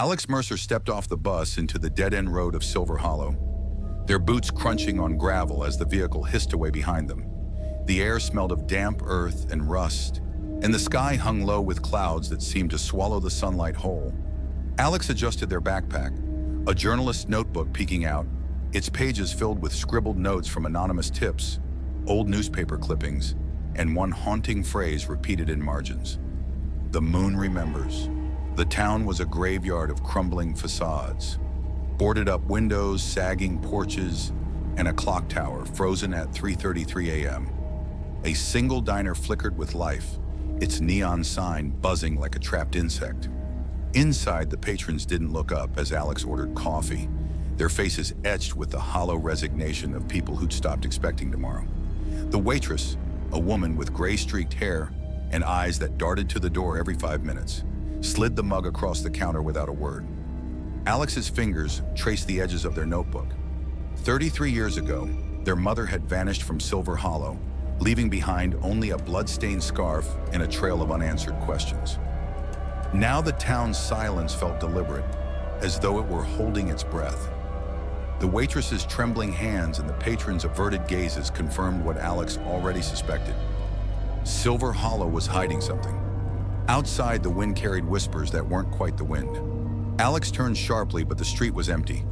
Alex Mercer stepped off the bus into the dead-end road of Silver Hollow, their boots crunching on gravel as the vehicle hissed away behind them. The air smelled of damp earth and rust, and the sky hung low with clouds that seemed to swallow the sunlight whole. Alex adjusted their backpack, a journalist's notebook peeking out, its pages filled with scribbled notes from anonymous tips, old newspaper clippings, and one haunting phrase repeated in margins. The moon remembers. The town was a graveyard of crumbling facades, boarded up windows, sagging porches, and a clock tower frozen at 3:33 a.m. A single diner flickered with life, its neon sign buzzing like a trapped insect. Inside, the patrons didn't look up as Alex ordered coffee, their faces etched with the hollow resignation of people who'd stopped expecting tomorrow. The waitress, a woman with gray-streaked hair and eyes that darted to the door every 5 minutes, slid the mug across the counter without a word. Alex's fingers traced the edges of their notebook. 33 years ago, their mother had vanished from Silver Hollow, leaving behind only a blood-stained scarf and a trail of unanswered questions. Now the town's silence felt deliberate, as though it were holding its breath. The waitress's trembling hands and the patrons' averted gazes confirmed what Alex already suspected. Silver Hollow was hiding something. Outside, the wind carried whispers that weren't quite the wind. Alex turned sharply, but the street was empty.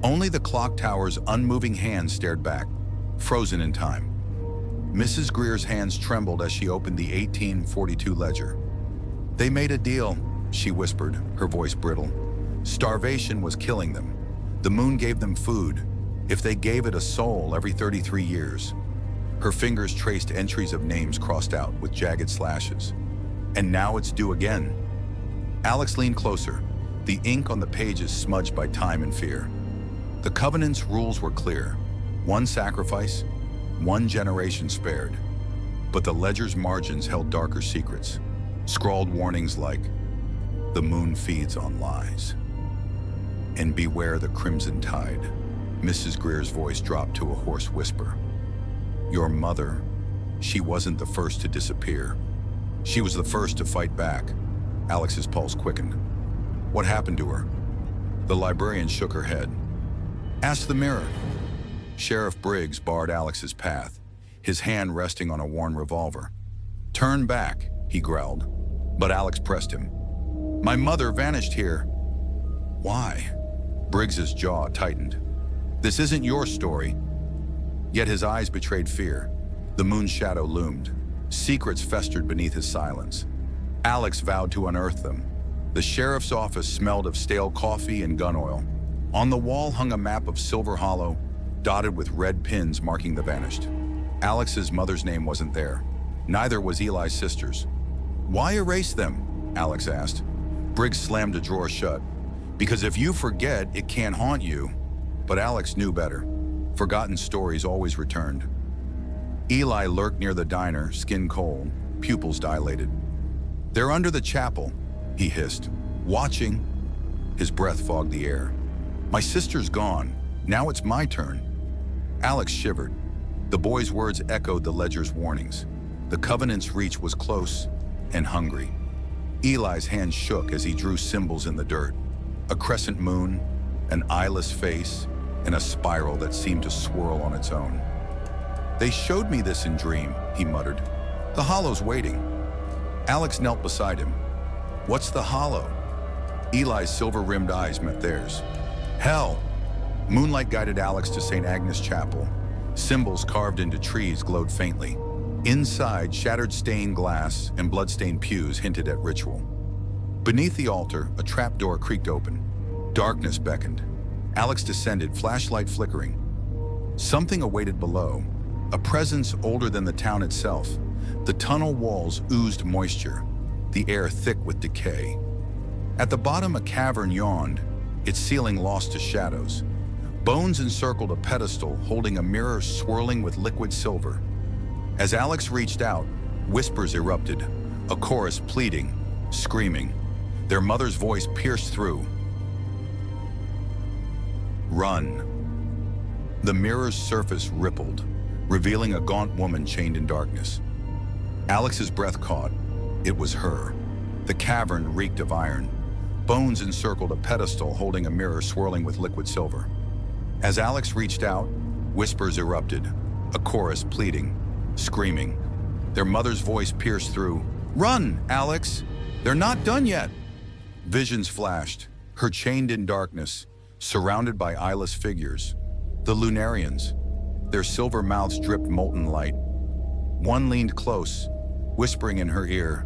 Only the clock tower's unmoving hands stared back, frozen in time. Mrs. Greer's hands trembled as she opened the 1842 ledger. "They made a deal," she whispered, her voice brittle. "Starvation was killing them. The moon gave them food, if they gave it a soul every 33 years. Her fingers traced entries of names crossed out with jagged slashes. And now it's due again. Alex leaned closer, the ink on the pages smudged by time and fear. The Covenant's rules were clear. One sacrifice, one generation spared. But the ledger's margins held darker secrets, scrawled warnings like, "The moon feeds on lies." "And beware the crimson tide." Mrs. Greer's voice dropped to a hoarse whisper. "Your mother, she wasn't the first to disappear. She was the first to fight back." Alex's pulse quickened. "What happened to her?" The librarian shook her head. "Ask the mirror." Sheriff Briggs barred Alex's path, his hand resting on a worn revolver. "Turn back," he growled, but Alex pressed him. "My mother vanished here." "Why?" Briggs's jaw tightened. "This isn't your story." Yet his eyes betrayed fear. The moon's shadow loomed. Secrets festered beneath his silence. Alex vowed to unearth them. The sheriff's office smelled of stale coffee and gun oil. On the wall hung a map of Silver Hollow, dotted with red pins marking the vanished. Alex's mother's name wasn't there. Neither was Eli's sister's. "Why erase them?" Alex asked. Briggs slammed a drawer shut. "Because if you forget, it can't haunt you." But Alex knew better. Forgotten stories always returned. Eli lurked near the diner, skin cold, pupils dilated. "They're under the chapel," he hissed. "Watching." His breath fogged the air. "My sister's gone. Now it's my turn." Alex shivered. The boy's words echoed the ledger's warnings. The Covenant's reach was close and hungry. Eli's hand shook as he drew symbols in the dirt. A crescent moon, an eyeless face, and a spiral that seemed to swirl on its own. "They showed me this in dream," he muttered. "The hollow's waiting." Alex knelt beside him. "What's the hollow?" Eli's silver-rimmed eyes met theirs. "Hell!" Moonlight guided Alex to St. Agnes Chapel. Symbols carved into trees glowed faintly. Inside, shattered stained glass and blood-stained pews hinted at ritual. Beneath the altar, a trapdoor creaked open. Darkness beckoned. Alex descended, flashlight flickering. Something awaited below, a presence older than the town itself. The tunnel walls oozed moisture, the air thick with decay. At the bottom, a cavern yawned, its ceiling lost to shadows. Bones encircled a pedestal holding a mirror swirling with liquid silver. As Alex reached out, whispers erupted, a chorus pleading, screaming. Their mother's voice pierced through. "Run." The mirror's surface rippled, revealing a gaunt woman chained in darkness. Alex's breath caught. It was her. The cavern reeked of iron. Bones encircled a pedestal holding a mirror swirling with liquid silver. As Alex reached out, whispers erupted, a chorus pleading, screaming. Their mother's voice pierced through. "Run, Alex! They're not done yet!" Visions flashed, her chained in darkness, surrounded by eyeless figures. The Lunarians. Their silver mouths dripped molten light. One leaned close, whispering in her ear,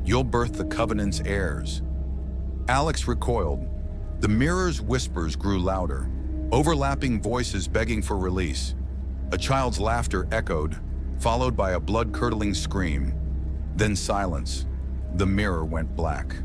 "You'll birth the Covenant's heirs." Alex recoiled. The mirror's whispers grew louder, overlapping voices begging for release. A child's laughter echoed, followed by a blood-curdling scream. Then silence. The mirror went black.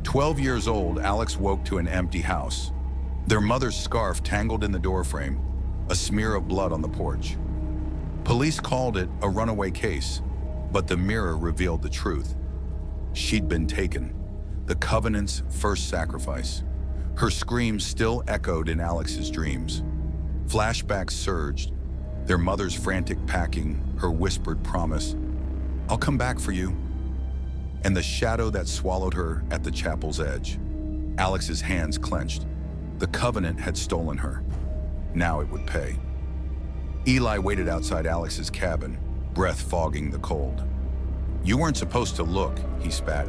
12 years old, Alex woke to an empty house. Their mother's scarf tangled in the doorframe, a smear of blood on the porch. Police called it a runaway case, but the mirror revealed the truth. She'd been taken, the Covenant's first sacrifice. Her screams still echoed in Alex's dreams. Flashbacks surged, their mother's frantic packing, her whispered promise, "I'll come back for you," and the shadow that swallowed her at the chapel's edge. Alex's hands clenched. The Covenant had stolen her. Now it would pay. Eli waited outside Alex's cabin, breath fogging the cold. "You weren't supposed to look," he spat.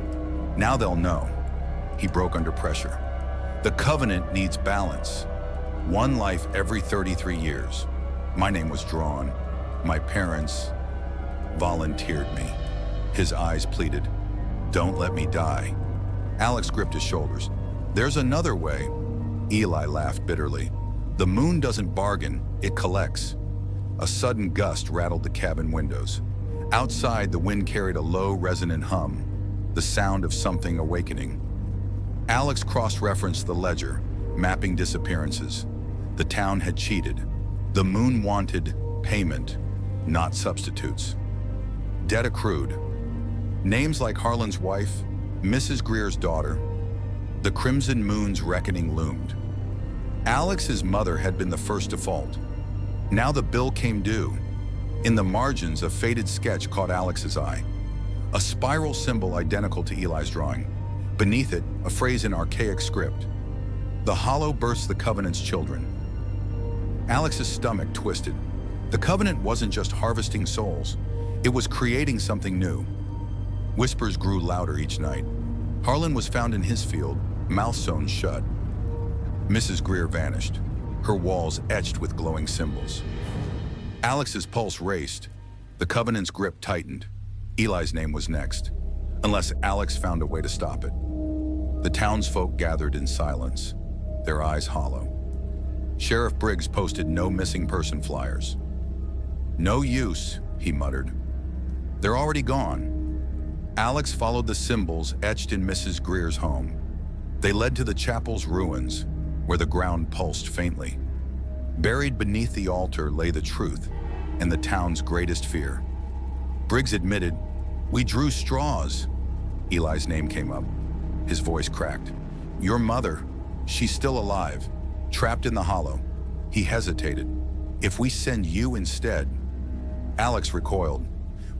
"Now they'll know." He broke under pressure. The Covenant needs balance. One life every 33 years. My name was drawn. My parents volunteered me. His eyes pleaded, "Don't let me die." Alex gripped his shoulders. "There's another way." Eli laughed bitterly. "The moon doesn't bargain, it collects." A sudden gust rattled the cabin windows. Outside, the wind carried a low, resonant hum, the sound of something awakening. Alex cross-referenced the ledger, mapping disappearances. The town had cheated. The moon wanted payment, not substitutes. Debt accrued. Names like Harlan's wife, Mrs. Greer's daughter. The Crimson Moon's reckoning loomed. Alex's mother had been the first to fault. Now the bill came due. In the margins, a faded sketch caught Alex's eye. A spiral symbol identical to Eli's drawing. Beneath it, a phrase in archaic script. "The hollow births the Covenant's children." Alex's stomach twisted. The Covenant wasn't just harvesting souls. It was creating something new. Whispers grew louder each night. Harlan was found in his field, mouth sewn shut. Mrs. Greer vanished, her walls etched with glowing symbols. Alex's pulse raced. The Covenant's grip tightened. Eli's name was next, unless Alex found a way to stop it. The townsfolk gathered in silence, their eyes hollow. Sheriff Briggs posted no missing person flyers. "No use," he muttered. "They're already gone." Alex followed the symbols etched in Mrs. Greer's home. They led to the chapel's ruins, where the ground pulsed faintly. Buried beneath the altar lay the truth and the town's greatest fear. Briggs admitted, "We drew straws." Eli's name came up. His voice cracked. "Your mother, she's still alive, trapped in the hollow." He hesitated. "If we send you instead..." Alex recoiled.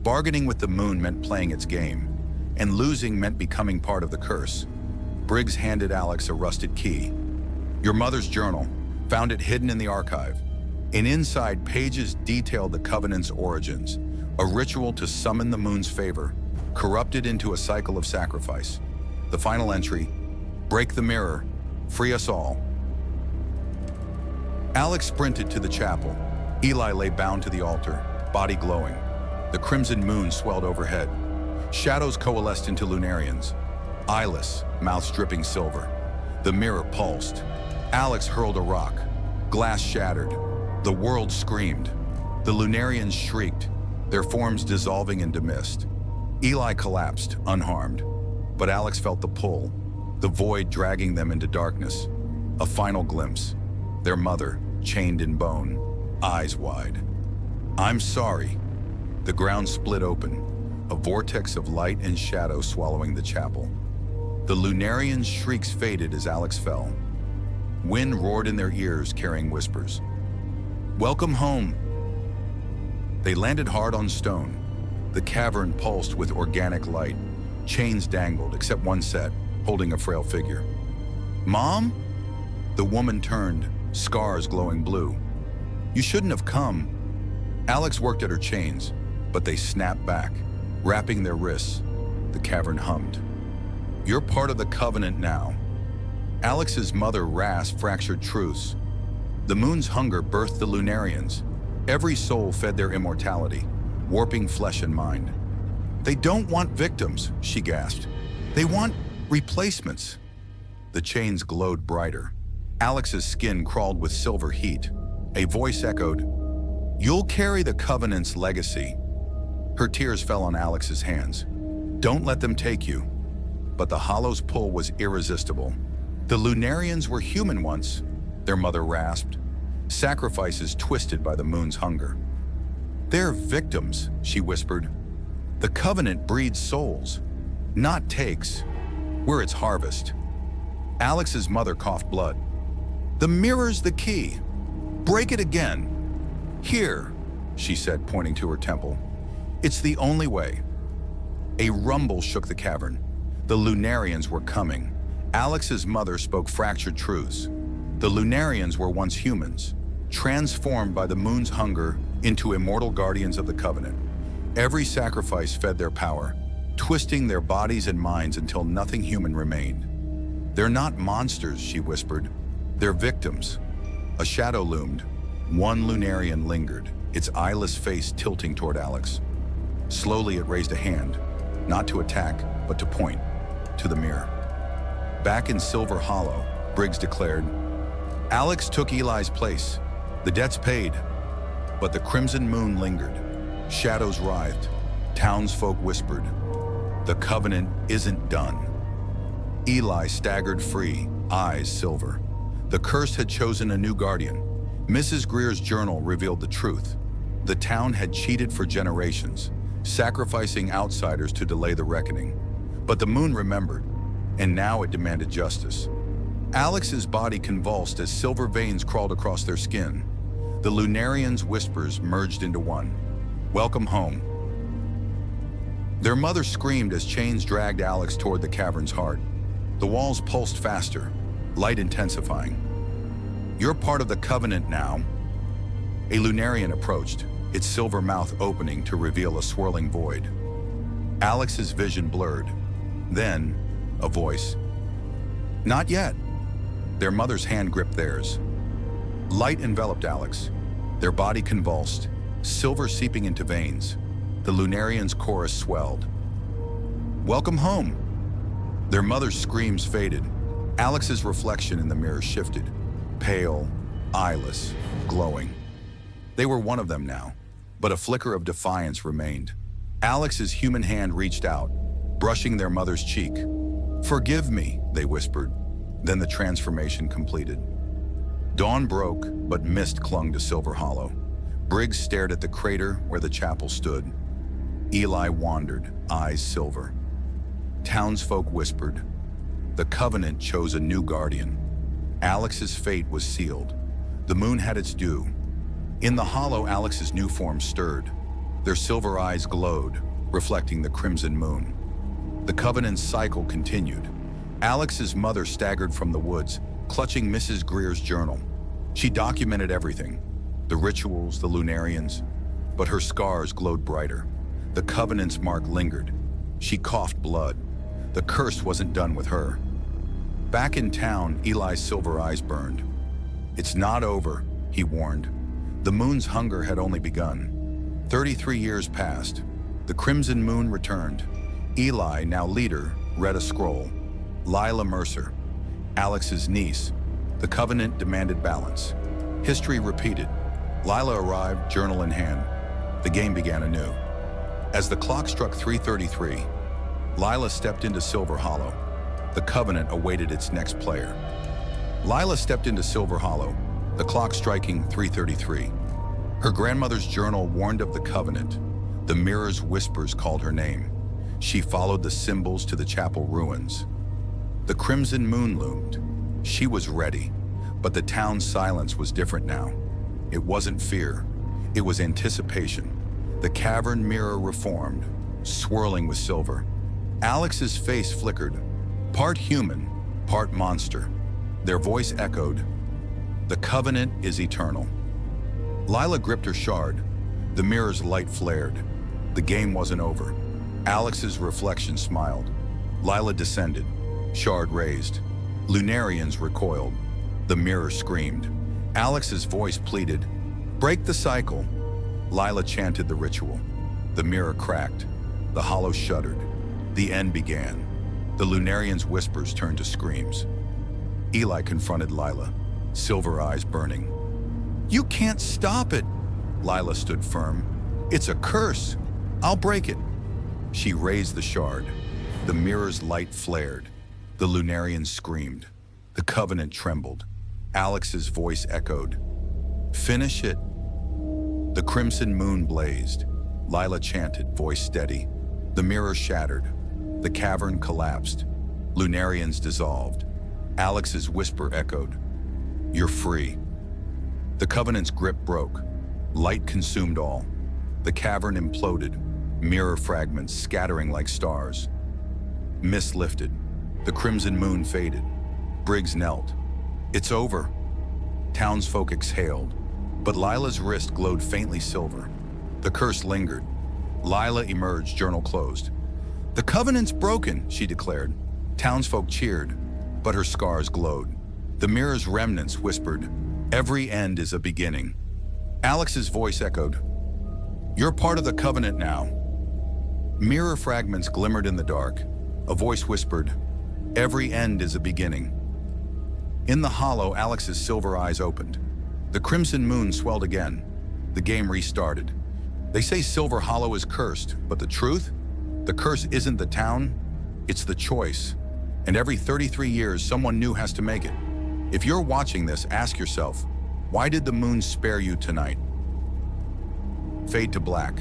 Bargaining with the moon meant playing its game, and losing meant becoming part of the curse. Briggs handed Alex a rusted key. "Your mother's journal. Found it hidden in the archive. And inside, pages detailed the Covenant's origins, a ritual to summon the moon's favor, corrupted into a cycle of sacrifice. The final entry, break the mirror, free us all." Alex sprinted to the chapel. Eli lay bound to the altar, body glowing. The crimson moon swelled overhead. Shadows coalesced into Lunarians, eyeless, mouths dripping silver. The mirror pulsed. Alex hurled a rock. Glass shattered. The world screamed. The Lunarians shrieked, their forms dissolving into mist. Eli collapsed, unharmed. But Alex felt the pull, the void dragging them into darkness. A final glimpse. Their mother, chained in bone, eyes wide. "I'm sorry." The ground split open, a vortex of light and shadow swallowing the chapel. The Lunarians' shrieks faded as Alex fell. Wind roared in their ears, carrying whispers. "Welcome home." They landed hard on stone. The cavern pulsed with organic light. Chains dangled, except one set, holding a frail figure. "Mom?" The woman turned, scars glowing blue. "You shouldn't have come." Alex worked at her chains, but they snapped back, wrapping their wrists. The cavern hummed. "You're part of the Covenant now." Alex's mother rasped fractured truths. The moon's hunger birthed the Lunarians. Every soul fed their immortality, warping flesh and mind. "They don't want victims," she gasped. "They want replacements." The chains glowed brighter. Alex's skin crawled with silver heat. A voice echoed, "You'll carry the Covenant's legacy." Her tears fell on Alex's hands. "Don't let them take you." But the hollow's pull was irresistible. "The Lunarians were human once," their mother rasped, sacrifices twisted by the moon's hunger. "They're victims," she whispered. "The Covenant breeds souls, not takes. We're its harvest." Alex's mother coughed blood. "The mirror's the key. Break it again." "Here," she said, pointing to her temple. "It's the only way." A rumble shook the cavern. The Lunarians were coming. Alex's mother spoke fractured truths. The Lunarians were once humans, transformed by the moon's hunger into immortal guardians of the Covenant. Every sacrifice fed their power, twisting their bodies and minds until nothing human remained. "They're not monsters," she whispered. "They're victims." A shadow loomed. One Lunarian lingered, its eyeless face tilting toward Alex. Slowly it raised a hand, not to attack, but to point, to the mirror. Back in Silver Hollow, Briggs declared, "Alex took Eli's place. The debt's paid." But the crimson moon lingered. Shadows writhed. Townsfolk whispered, "The Covenant isn't done." Eli staggered free, eyes silver. The curse had chosen a new guardian. Mrs. Greer's journal revealed the truth. The town had cheated for generations, sacrificing outsiders to delay the reckoning. But the moon remembered, and now it demanded justice. Alex's body convulsed as silver veins crawled across their skin. The Lunarians' whispers merged into one. "Welcome home." Their mother screamed as chains dragged Alex toward the cavern's heart. The walls pulsed faster, light intensifying. "You're part of the Covenant now." A Lunarian approached, its silver mouth opening to reveal a swirling void. Alex's vision blurred. Then, a voice. "Not yet." Their mother's hand gripped theirs. Light enveloped Alex. Their body convulsed, silver seeping into veins. The Lunarians' chorus swelled. "Welcome home." Their mother's screams faded. Alex's reflection in the mirror shifted, pale, eyeless, glowing. They were one of them now, but a flicker of defiance remained. Alex's human hand reached out, brushing their mother's cheek. "Forgive me," they whispered. Then the transformation completed. Dawn broke, but mist clung to Silver Hollow. Briggs stared at the crater where the chapel stood. Eli wandered, eyes silver. Townsfolk whispered. The Covenant chose a new guardian. Alex's fate was sealed. The moon had its due. In the hollow, Alex's new form stirred. Their silver eyes glowed, reflecting the crimson moon. The Covenant's cycle continued. Alex's mother staggered from the woods, clutching Mrs. Greer's journal. She documented everything, the rituals, the Lunarians, but her scars glowed brighter. The Covenant's mark lingered. She coughed blood. The curse wasn't done with her. Back in town, Eli's silver eyes burned. "It's not over," he warned. The moon's hunger had only begun. 33 years passed. The crimson moon returned. Eli, now leader, read a scroll. Alex Mercer, Alex's niece. The Covenant demanded balance. History repeated. Lila arrived, journal in hand. The game began anew. As the clock struck 3:33, Lila stepped into Silver Hollow. The Covenant awaited its next player. Lila stepped into Silver Hollow, the clock striking 3:33. Her grandmother's journal warned of the Covenant. The mirror's whispers called her name. She followed the symbols to the chapel ruins. The crimson moon loomed. She was ready, but the town's silence was different now. It wasn't fear, it was anticipation. The cavern mirror reformed, swirling with silver. Alex's face flickered. Part human, part monster. Their voice echoed, "The covenant is eternal." Lila gripped her shard. The mirror's light flared. The game wasn't over. Alex's reflection smiled. Lila descended. Shard raised. Lunarians recoiled. The mirror screamed. Alex's voice pleaded, "Break the cycle." Lila chanted the ritual. The mirror cracked. The hollow shuddered. The end began. The Lunarians' whispers turned to screams. Eli confronted Lila, silver eyes burning. "You can't stop it!" Lila stood firm. "It's a curse. I'll break it." She raised the shard. The mirror's light flared. The Lunarians screamed. The covenant trembled. Alex's voice echoed, "Finish it." The crimson moon blazed. Lila chanted, voice steady. The mirror shattered. The cavern collapsed. Lunarians dissolved. Alex's whisper echoed, "You're free." The covenant's grip broke. Light consumed all. The cavern imploded, mirror fragments scattering like stars. Mist lifted. The crimson moon faded. Briggs knelt. "It's over." Townsfolk exhaled, but Lila's wrist glowed faintly silver. The curse lingered. Lila emerged, journal closed. "The covenant's broken," she declared. Townsfolk cheered, but her scars glowed. The mirror's remnants whispered, "Every end is a beginning." Alex's voice echoed, "You're part of the covenant now." Mirror fragments glimmered in the dark. A voice whispered, "Every end is a beginning." In the hollow, Alex's silver eyes opened. The crimson moon swelled again. The game restarted. They say Silver Hollow is cursed, but the truth? The curse isn't the town, it's the choice. And every 33 years, someone new has to make it. If you're watching this, ask yourself, why did the moon spare you tonight? Fade to black.